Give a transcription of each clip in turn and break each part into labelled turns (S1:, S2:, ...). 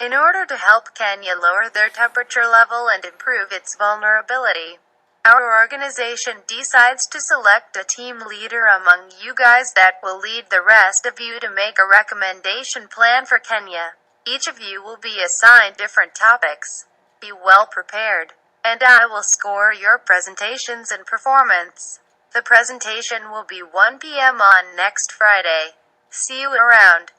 S1: in order to help Kenya lower their temperature level and improve its vulnerability. Our organization decides to select a team leader among you guys that will lead the rest of you to make a recommendation plan for Kenya. Each of you will be assigned different topics. Be well prepared, and I will score your presentations and performance. The presentation will be 1 p.m. on next Friday. See you around.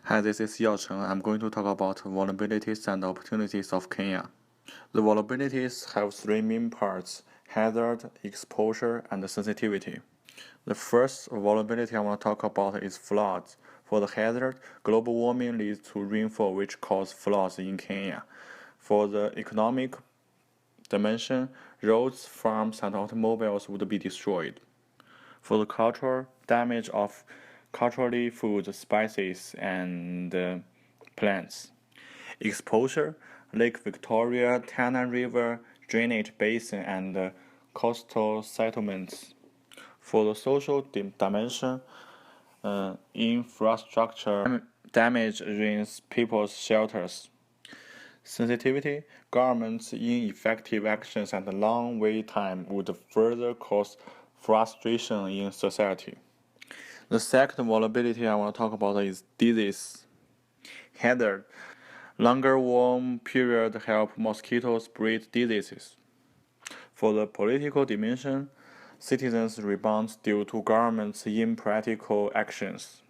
S2: Hi, this is Yao Cheng. I'm going to talk about vulnerabilities and opportunities of Kenya. The vulnerabilities have three main parts: hazard, exposure, and sensitivity. The first vulnerability I want to talk about is floods. For the hazard, global warming leads to rainfall which cause floods in Kenya. For the economic dimension, roads, farms, and automobiles would be destroyed. For the cultural damage of culturally food, spices, and plants. Exposure, Lake Victoria, Tana River, drainage basin, and coastal settlements. For the social dimension, infrastructure damage ruins people's shelters. Sensitivity, government's ineffective actions and long wait time would further cause frustration in society. The second vulnerability I want to talk about is disease. Hazard, longer warm period help mosquitoes breed diseases. For the political dimension, citizens rebound due to government's impractical actions.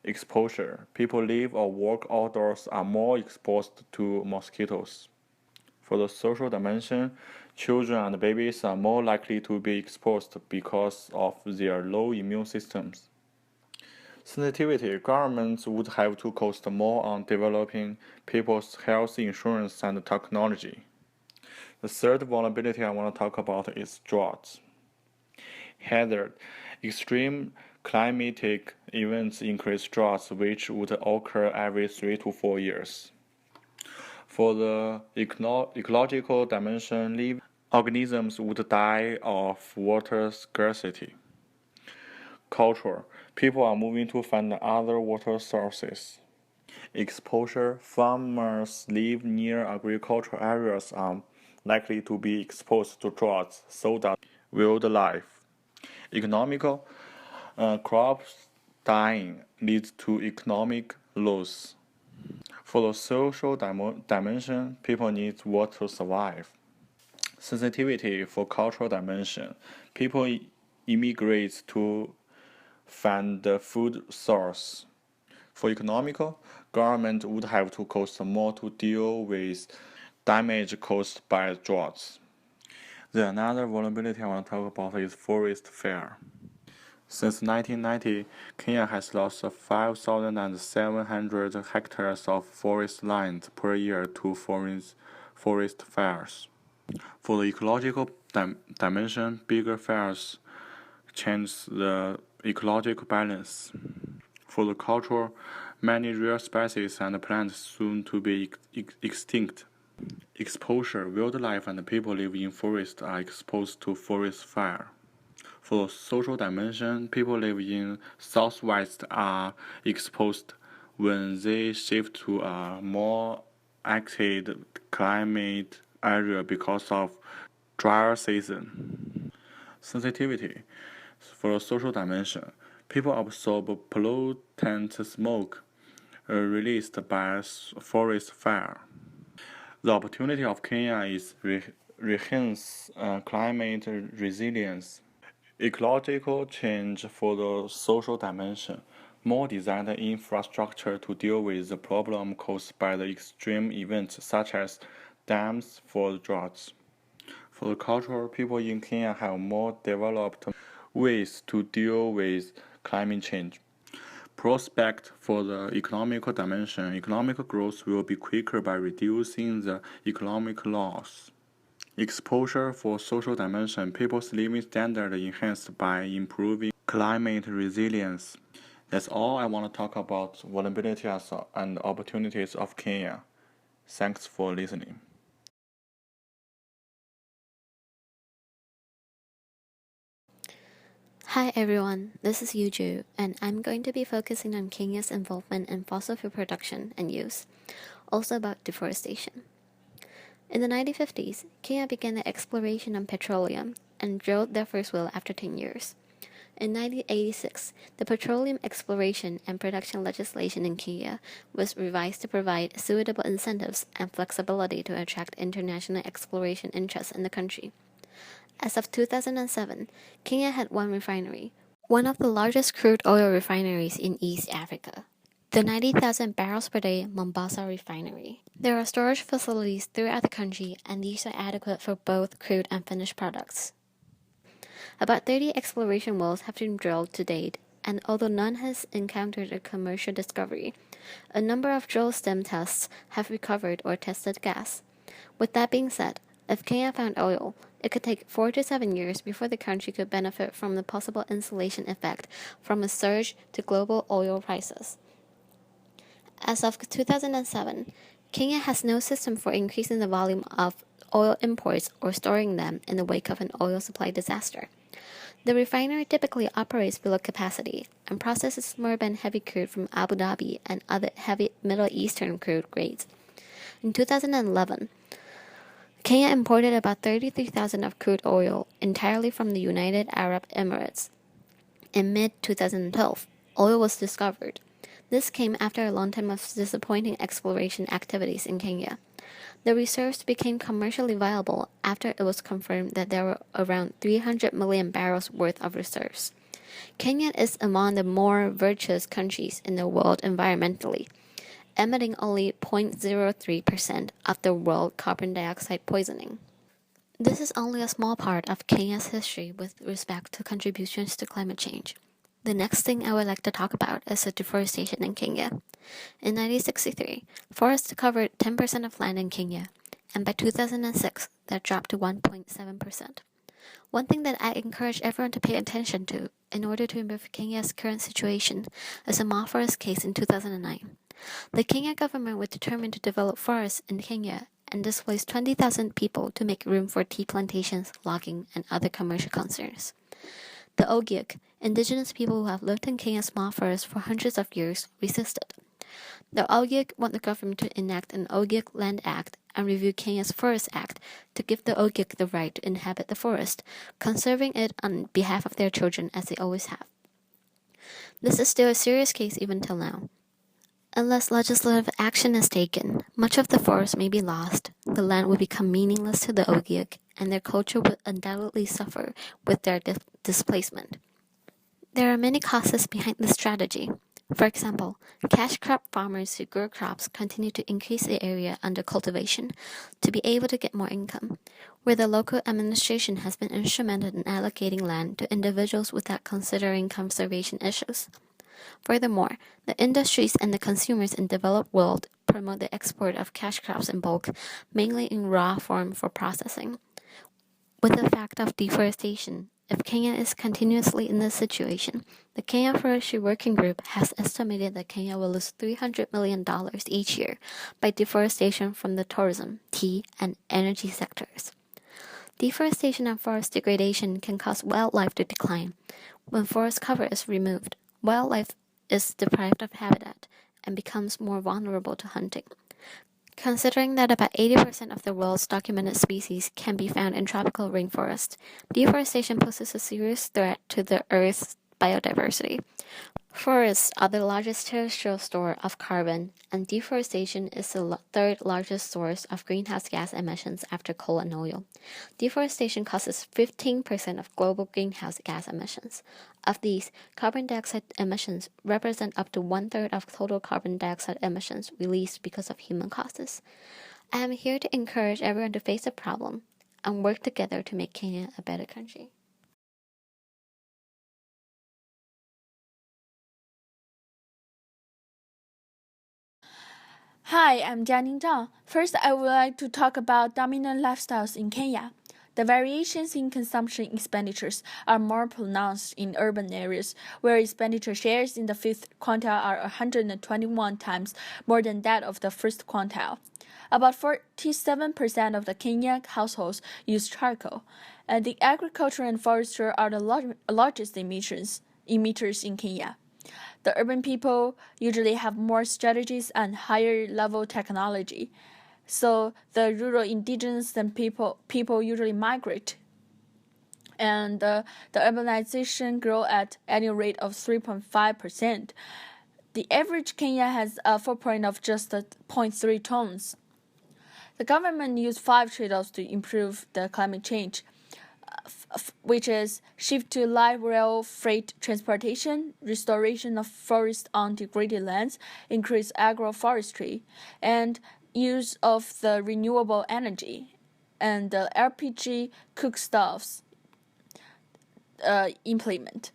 S2: Exposure, people live or work outdoors are more exposed to mosquitoes. For the social dimension, children and babies are more likely to be exposed because of their low immune systems. Sensitivity, governments would have to cost more on developing people's health insurance and technology. The third vulnerability I want to talk about is droughts. Hazard, extreme climatic events increase droughts which would occur every 3 to 4 years. For the ecological dimension, living organisms would die of water scarcity. Culture, people are moving to find other water sources. Exposure, farmers live near agricultural areas are likely to be exposed to droughts, so does wildlife. Economical, crops dying leads to economic loss. For the social dimension, people need water to survive. Sensitivity for cultural dimension, people immigrate to find the food source. For economical, government would have to cost more to deal with damage caused by droughts. Then another vulnerability I want to talk about is forest fire. Since 1990, Kenya has lost 5,700 hectares of forest land per year to forest fires. For the ecological dimension, bigger fires change the ecological balance. For the culture, many rare species and plants soon to be extinct. Exposure, wildlife and people live in forests are exposed to forest fire. For the social dimension, people live in southwest are exposed when they shift to a more acid climate area because of drier season. Sensitivity, for the social dimension, people absorb pollutant smoke released by forest fire. The opportunity of Kenya is enhance climate resilience. Ecological change for the social dimension, more designed infrastructure to deal with the problem caused by the extreme events such as dams for droughts. For the culture, people in Kenya have more developed ways to deal with climate change. Prospect for the economical dimension, economic growth will be quicker by reducing the economic loss. Exposure for social dimension, people's living standard enhanced by improving climate resilience. That's all I want to talk about vulnerabilities and opportunities of Kenya. Thanks for listening.
S3: Hi everyone, this is Yuju, and I'm going to be focusing on Kenya's involvement in fossil fuel production and use, also about deforestation. In the 1950s, Kenya began the exploration of petroleum and drilled their first well after 10 years. In 1986, the petroleum exploration and production legislation in Kenya was revised to provide suitable incentives and flexibility to attract international exploration interests in the country. As of 2007, Kenya had one refinery, one of the largest crude oil refineries in East Africa, the 90,000 barrels per day Mombasa refinery. There are storage facilities throughout the country, and these are adequate for both crude and finished products. About 30 exploration wells have been drilled to date, and although none has encountered a commercial discovery, a number of drill stem tests have recovered or tested gas. With that being said, if Kenya found oil, it could take 4 to 7 years before the country could benefit from the possible insulation effect from a surge to global oil prices. As of 2007, Kenya has no system for increasing the volume of oil imports or storing them in the wake of an oil supply disaster. The refinery typically operates below capacity and processes Murban heavy crude from Abu Dhabi and other heavy Middle Eastern crude grades. In 2011, Kenya imported about 33,000 of crude oil entirely from the United Arab Emirates. In mid-2012, oil was discovered. This came after a long time of disappointing exploration activities in Kenya. The reserves became commercially viable after it was confirmed that there were around 300 million barrels worth of reserves. Kenya is among the more virtuous countries in the world environmentally, emitting only 0.03% of the world carbon dioxide poisoning. This is only a small part of Kenya's history with respect to contributions to climate change. The next thing I would like to talk about is the deforestation in Kenya. In 1963, forests covered 10% of land in Kenya, and by 2006, that dropped to 1.7%. One thing that I encourage everyone to pay attention to in order to improve Kenya's current situation is a moth forest case in 2009. The Kenya government was determined to develop forests in Kenya and displaced 20,000 people to make room for tea plantations, logging, and other commercial concerns. The Ogiek, indigenous people who have lived in Kenya's moth forests for hundreds of years, resisted. The Ogiek want the government to enact an Ogiek Land Act and review Kenya's Forest Act to give the Ogiek the right to inhabit the forest, conserving it on behalf of their children as they always have. This is still a serious case even till now. Unless legislative action is taken, much of the forest may be lost, the land will become meaningless to the Ogiek, and their culture would undoubtedly suffer with their displacement. There are many causes behind this strategy. For example, cash crop farmers who grow crops continue to increase the area under cultivation to be able to get more income, where the local administration has been instrumental in allocating land to individuals without considering conservation issues. Furthermore, the industries and the consumers in the developed world promote the export of cash crops in bulk, mainly in raw form for processing. With the fact of deforestation, if Kenya is continuously in this situation, the Kenya Forestry Working Group has estimated that Kenya will lose $300 million each year by deforestation from the tourism, tea, and energy sectors. Deforestation and forest degradation can cause wildlife to decline. When forest cover is removed, wildlife is deprived of habitat and becomes more vulnerable to hunting. Considering that about 80% of the world's documented species can be found in tropical rainforests, deforestation poses a serious threat to the Earth's biodiversity. Forests are the largest terrestrial store of carbon, and deforestation is the third largest source of greenhouse gas emissions after coal and oil. Deforestation causes 15% of global greenhouse gas emissions. Of these, carbon dioxide emissions represent up to one-third of total carbon dioxide emissions released because of human causes. I am here to encourage everyone to face the problem and work together to make Kenya a better country.
S4: Hi, I'm Jianing Zhang. First, I would like to talk about dominant lifestyles in Kenya. The variations in consumption expenditures are more pronounced in urban areas, where expenditure shares in the fifth quintile are 121 times more than that of the first quintile. About 47% of the Kenyan households use charcoal, And the agriculture and forestry are the largest emitters in Kenya. The urban people usually have more strategies and higher level technology. So the rural indigenous and people usually migrate. And the urbanization grow at annual rate of 3.5%. The average Kenya has a footprint of just 0.3 tons. The government used 5 trade-offs to improve the climate change, which is shift to light rail freight transportation, restoration of forest on degraded lands, increase agroforestry, and use of the renewable energy, and the LPG cookstoves implement.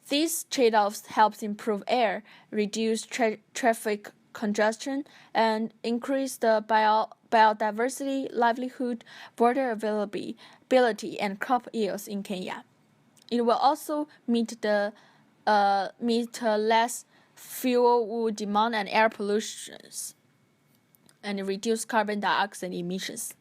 S4: These trade-offs help improve air, reduce traffic congestion, and increase the biodiversity, livelihood, water availability, and crop yields in Kenya. It will also meet less fuel wood demand and air pollution, and reduce carbon dioxide emissions.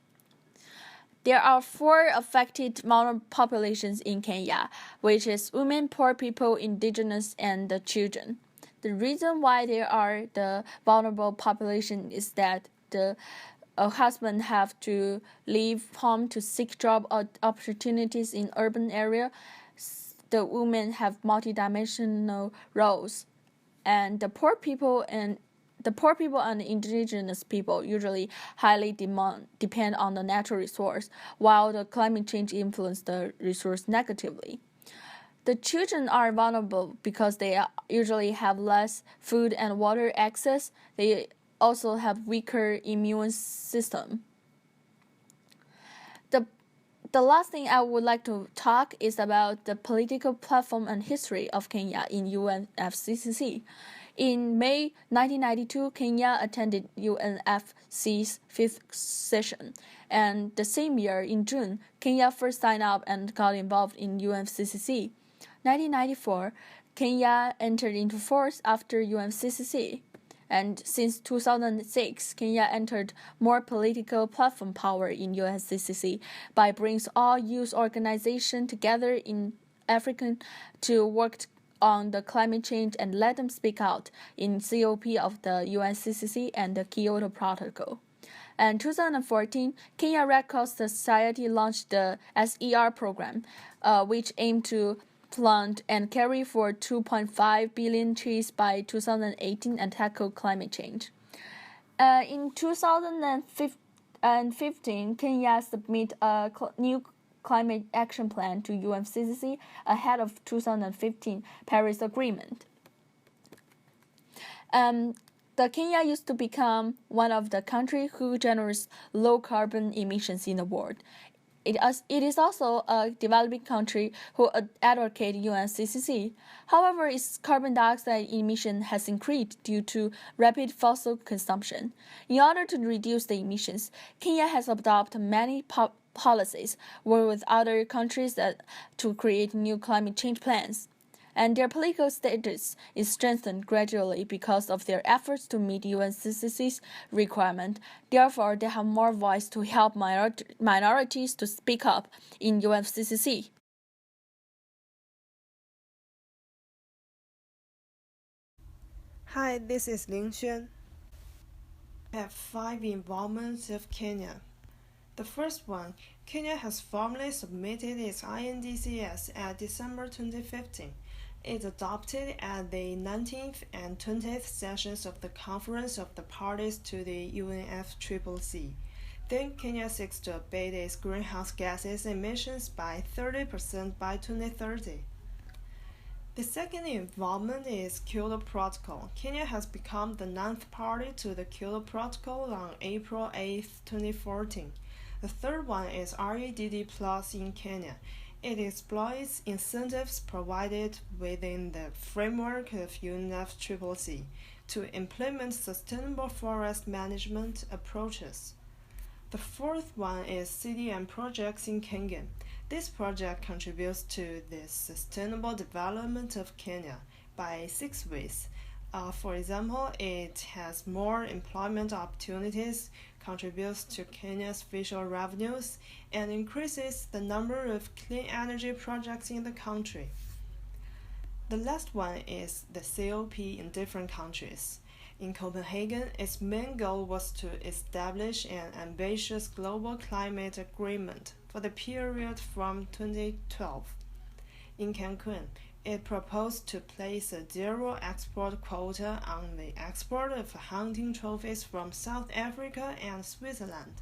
S4: There are 4 affected vulnerable populations in Kenya, which is women, poor people, indigenous, and the children. The reason why there are the vulnerable population is that the husband have to leave home to seek job opportunities in urban area. The women have multidimensional roles, and the poor people and indigenous people usually highly depend on the natural resource, while the climate change influences the resource negatively. The children are vulnerable because they usually have less food and water access. They also have weaker immune system. The last thing I would like to talk is about the political platform and history of Kenya in UNFCCC. In May 1992, Kenya attended UNFCCC's 5th session, and the same year, in June, Kenya first signed up and got involved in UNFCCC. 1994, Kenya entered into force after UNFCCC, and since 2006, Kenya entered more political platform power in UNFCCC by bringing all youth organizations together in Africa to work on the climate change and let them speak out in COP of the UNFCCC and the Kyoto Protocol. In 2014, Kenya Red Cross Society launched the SER program, which aimed to plant and carry for 2.5 billion trees by 2018 and tackle climate change. In 2015, Kenya submitted a new climate action plan to UNFCCC ahead of 2015 Paris Agreement. The Kenya used to become one of the countries who generates low carbon emissions in the world. It is also a developing country who advocate UNFCCC. However, its carbon dioxide emission has increased due to rapid fossil consumption. In order to reduce the emissions, Kenya has adopted many policies, work with other countries to create new climate change plans. And their political status is strengthened gradually because of their efforts to meet UNFCCC's requirement. Therefore, they have more voice to help minorities to speak up in UNFCCC.
S5: Hi, this is Ling Xuan. I have 5 involvements of Kenya. The first one, Kenya has formally submitted its INDCS at December 2015. It adopted at the 19th and 20th sessions of the Conference of the Parties to the UNFCCC. Then Kenya seeks to abate its greenhouse gases emissions by 30% by 2030. The second involvement is Kyoto Protocol. Kenya has become the 9th party to the Kyoto Protocol on April 8, 2014. The third one is REDD Plus in Kenya. It exploits incentives provided within the framework of UNFCCC to implement sustainable forest management approaches. The fourth one is CDM projects in Kenya. This project contributes to the sustainable development of Kenya by 6 ways. For example, it has more employment opportunities, contributes to Kenya's fiscal revenues and increases the number of clean energy projects in the country. The last one is the COP in different countries. In Copenhagen, its main goal was to establish an ambitious global climate agreement for the period from 2012. In Cancun, it proposed to place a zero export quota on the export of hunting trophies from South Africa and Switzerland.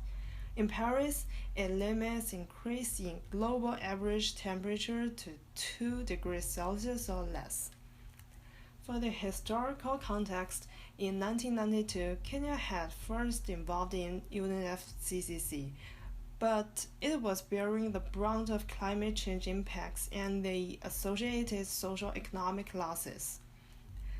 S5: In Paris, it limits increase in global average temperature to 2 degrees Celsius or less. For the historical context, in 1992, Kenya had first involved in UNFCCC, but it was bearing the brunt of climate change impacts and the associated social-economic losses.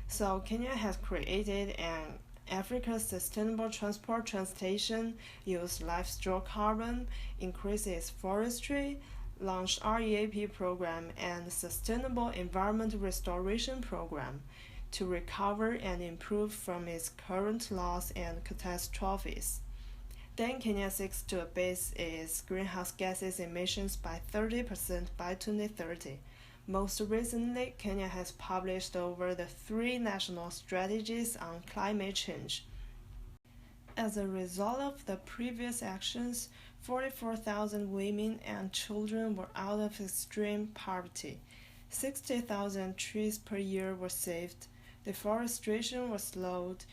S5: So Kenya has created an Africa's Sustainable Transportation, used livestock carbon, increases forestry, launched REAP program and Sustainable Environment Restoration program to recover and improve from its current loss and catastrophes. Then Kenya seeks to abate its greenhouse gases emissions by 30% by 2030. Most recently, Kenya has published over the 3 national strategies on climate change. As a result of the previous actions, 44,000 women and children were out of extreme poverty. 60,000 trees per year were saved. Deforestation was slowed,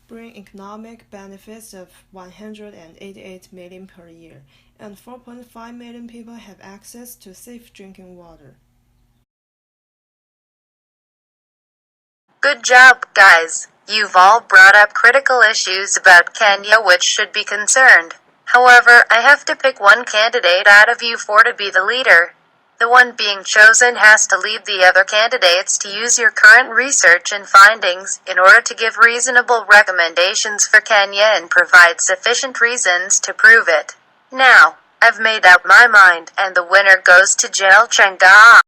S5: bring economic benefits of 188 million per year, and 4.5 million people have access to safe drinking water.
S1: Good job, guys. You've all brought up critical issues about Kenya which should be concerned. However, I have to pick one candidate out of you 4 to be the leader. The one being chosen has to lead the other candidates to use your current research and findings in order to give reasonable recommendations for Kenya and provide sufficient reasons to prove it. Now, I've made up my mind, and the winner goes to Jail Chenga.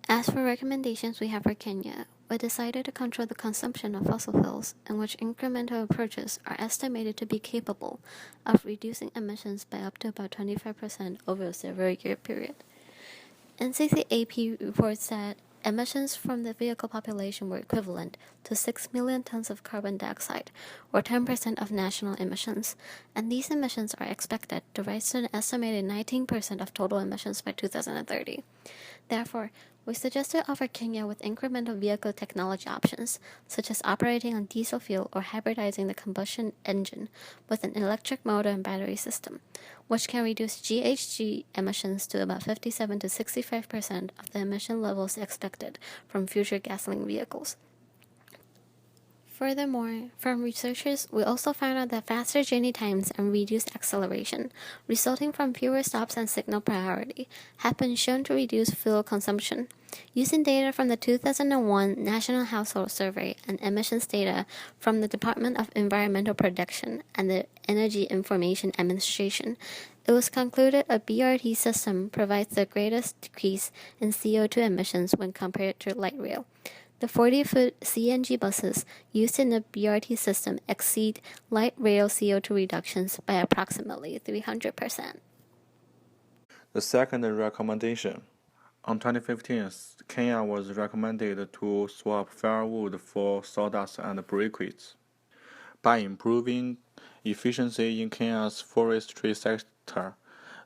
S3: As for recommendations we have for Kenya, we decided to control the consumption of fossil fuels, in which incremental approaches are estimated to be capable of reducing emissions by up to about 25% over a several-year period. NCCAP reports that emissions from the vehicle population were equivalent to 6 million tons of carbon dioxide, or 10% of national emissions, and these emissions are expected to rise to an estimated 19% of total emissions by 2030. Therefore, we suggest to offer Kenya with incremental vehicle technology options, such as operating on diesel fuel or hybridizing the combustion engine with an electric motor and battery system, which can reduce GHG emissions to about 57 to 65% of the emission levels expected from future gasoline vehicles. Furthermore, from researchers, we also found out that faster journey times and reduced acceleration, resulting from fewer stops and signal priority, have been shown to reduce fuel consumption. Using data from the 2001 National Household Survey and emissions data from the Department of Environmental Protection and the Energy Information Administration, it was concluded a BRT system provides the greatest decrease in CO2 emissions when compared to light rail. The 40-foot CNG buses used in the BRT system exceed light rail CO2 reductions by approximately 300%.
S2: The second recommendation. On 2015, Kenya was recommended to swap firewood for sawdust and briquettes. By improving efficiency in Kenya's forestry sector,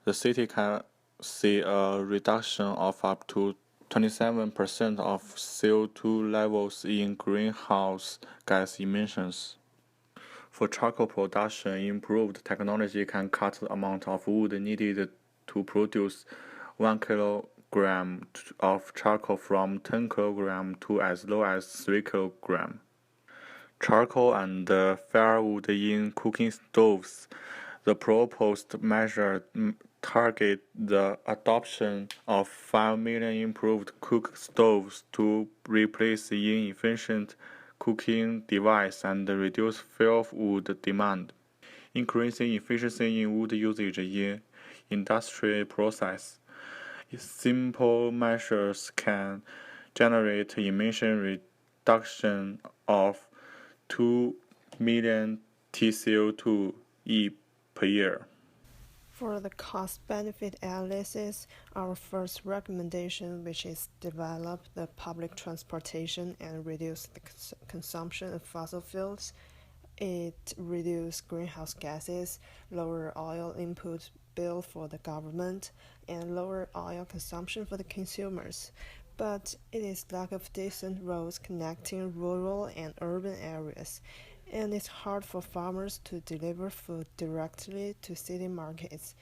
S2: the city can see a reduction of up to 27% of CO2 levels in greenhouse gas emissions. For charcoal production, improved technology can cut the amount of wood needed to produce 1 kilogram of charcoal from 10 kilogram to as low as 3 kilogram. Charcoal and firewood in cooking stoves. The proposed measure target the adoption of 5 million improved cook stoves to replace inefficient cooking device and reduce firewood demand, increasing efficiency in wood usage in industry process. Simple measures can generate emission reduction of 2 million TCO2e per year.
S5: For the cost-benefit analysis, our first recommendation, which is develop the public transportation and reduce the consumption of fossil fuels, it reduce greenhouse gases, lower oil input bill for the government, and lower oil consumption for the consumers. But it is lack of decent roads connecting rural and urban areas, and it's hard for farmers to deliver food directly to city markets,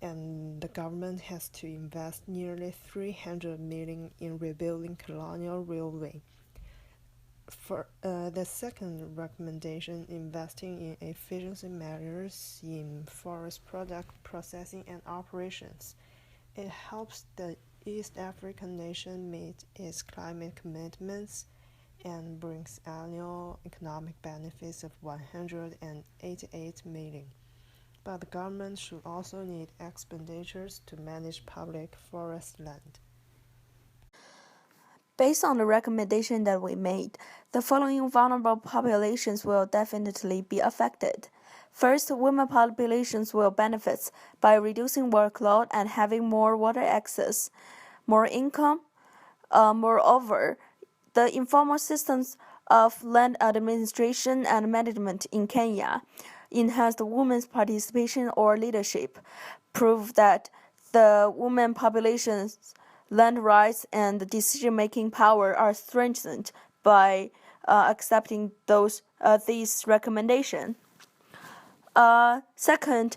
S5: and the government has to invest nearly 300 million in rebuilding Colonial Railway. For the second recommendation, investing in efficiency measures in forest product processing and operations. It helps the East African nation meet its climate commitments and brings annual economic benefits of 188 million. But the government should also need expenditures to manage public forest land.
S4: Based on the recommendation that we made, the following vulnerable populations will definitely be affected. First, women populations will benefit by reducing workload and having more water access, more income. Moreover, the informal systems of land administration and management in Kenya, enhanced women's participation or leadership, prove that the women population's land rights and decision-making power are strengthened by accepting these recommendations. Secondly,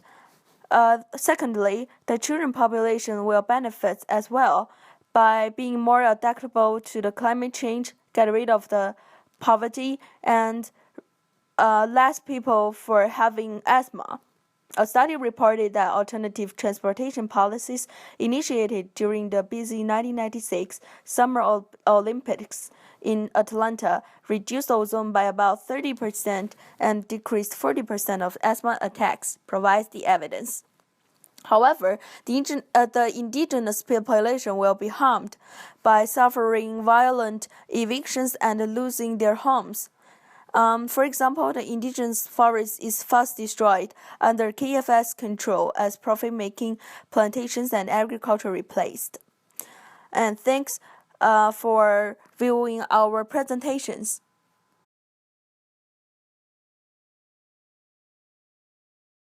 S4: the children population will benefit as well by being more adaptable to the climate change, get rid of the poverty, and less people for having asthma. A study reported that alternative transportation policies initiated during the busy 1996 Summer Olympics in Atlanta reduced ozone by about 30% and decreased 40% of asthma attacks, provides the evidence. However, the indigenous population will be harmed by suffering violent evictions and losing their homes. For example, the indigenous forest is fast destroyed under KFS control as profit-making plantations and agriculture replaced. And thanks for viewing our presentations.